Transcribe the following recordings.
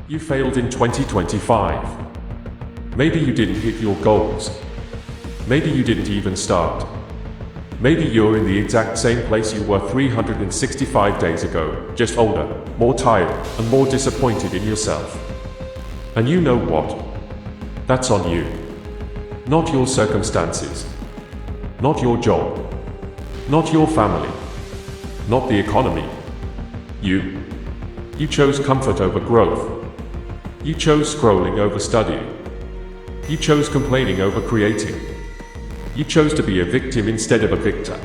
You failed in 2025. Maybe you didn't hit your goals. Maybe you didn't even start. Maybe you're in the exact same place you were 365 days ago, just older, more tired, and more disappointed in yourself. And you know what? That's on you. Not your circumstances. Not your job. Not your family. Not the economy. You. You chose comfort over growth. You chose scrolling over studying. You chose complaining over creating. You chose to be a victim instead of a victor.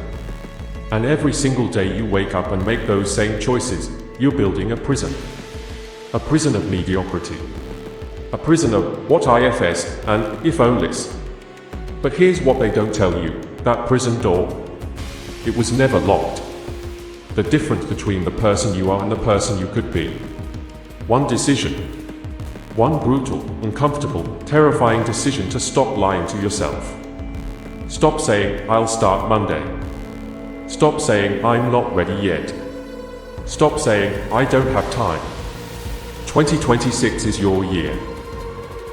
And every single day you wake up and make those same choices, you're building a prison. A prison of mediocrity. A prison of what ifs and if onlys. But here's what they don't tell you, that prison door, it was never locked. The difference between the person you are and the person you could be. One decision. One brutal, uncomfortable, terrifying decision to stop lying to yourself. Stop saying, I'll start Monday. Stop saying, I'm not ready yet. Stop saying, I don't have time. 2026 is your year.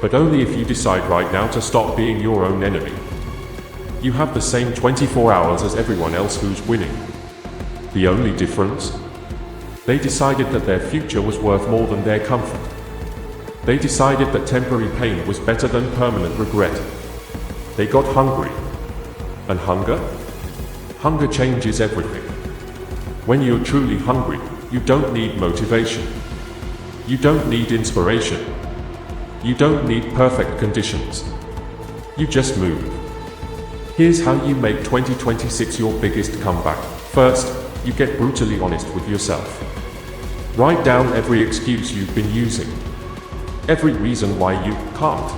But only if you decide right now to stop being your own enemy. You have the same 24 hours as everyone else who's winning. The only difference? They decided that their future was worth more than their comfort. They decided that temporary pain was better than permanent regret. They got hungry. And hunger? Hunger changes everything. When you're truly hungry, you don't need motivation. You don't need inspiration. You don't need perfect conditions. You just move. Here's how you make 2026 your biggest comeback. First, you get brutally honest with yourself. Write down every excuse you've been using. Every reason why you can't.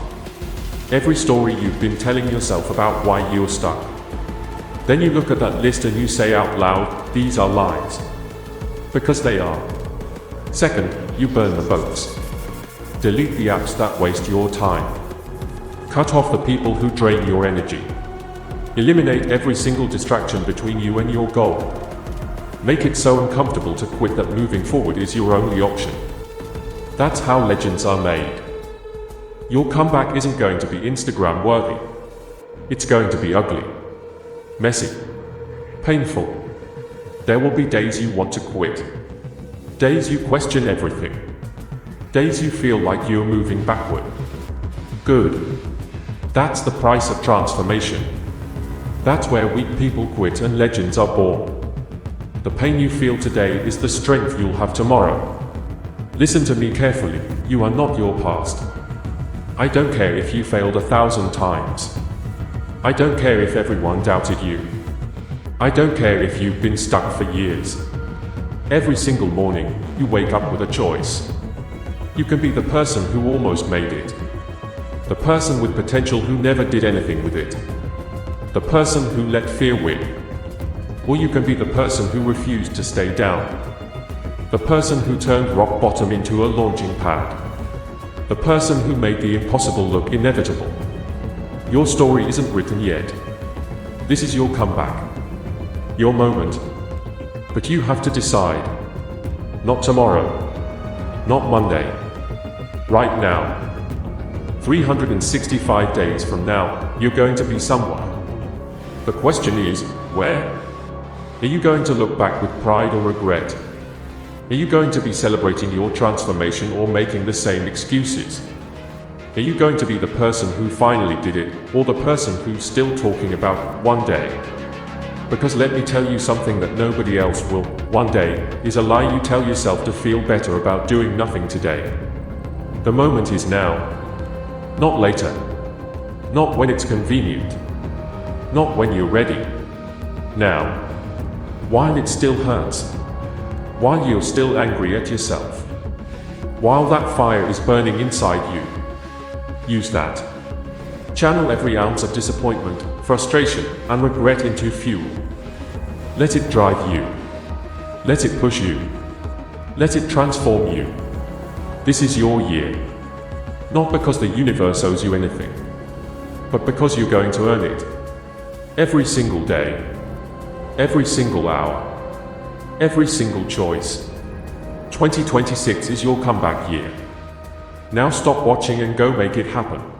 Every story you've been telling yourself about why you're stuck. Then you look at that list and you say out loud, these are lies. Because they are. Second, you burn the boats. Delete the apps that waste your time. Cut off the people who drain your energy. Eliminate every single distraction between you and your goal. Make it so uncomfortable to quit that moving forward is your only option. That's how legends are made. Your comeback isn't going to be Instagram worthy. It's going to be ugly. Messy. Painful. There will be days you want to quit. Days you question everything. Days you feel like you're moving backward. Good. That's the price of transformation. That's where weak people quit and legends are born. The pain you feel today is the strength you'll have tomorrow. Listen to me carefully, you are not your past. I don't care if you failed 1,000 times. I don't care if everyone doubted you. I don't care if you've been stuck for years. Every single morning, you wake up with a choice. You can be the person who almost made it. The person with potential who never did anything with it. The person who let fear win. Or you can be the person who refused to stay down. The person who turned rock bottom into a launching pad. The person who made the impossible look inevitable. Your story isn't written yet. This is your comeback. Your moment. But you have to decide. Not tomorrow. Not Monday. Right now. 365 days from now, you're going to be somewhere. The question is, where? Are you going to look back with pride or regret? Are you going to be celebrating your transformation or making the same excuses? Are you going to be the person who finally did it, or the person who's still talking about one day? Because let me tell you something that nobody else will. One day is a lie you tell yourself to feel better about doing nothing today. The moment is now. Not later. Not when it's convenient. Not when you're ready. Now. While it still hurts. While you're still angry at yourself. While that fire is burning inside you. Use that. Channel every ounce of disappointment, frustration, and regret into fuel. Let it drive you. Let it push you. Let it transform you. This is your year. Not because the universe owes you anything, but because you're going to earn it. Every single day. Every single hour. Every single choice. 2026 is your comeback year. Now stop watching and go make it happen.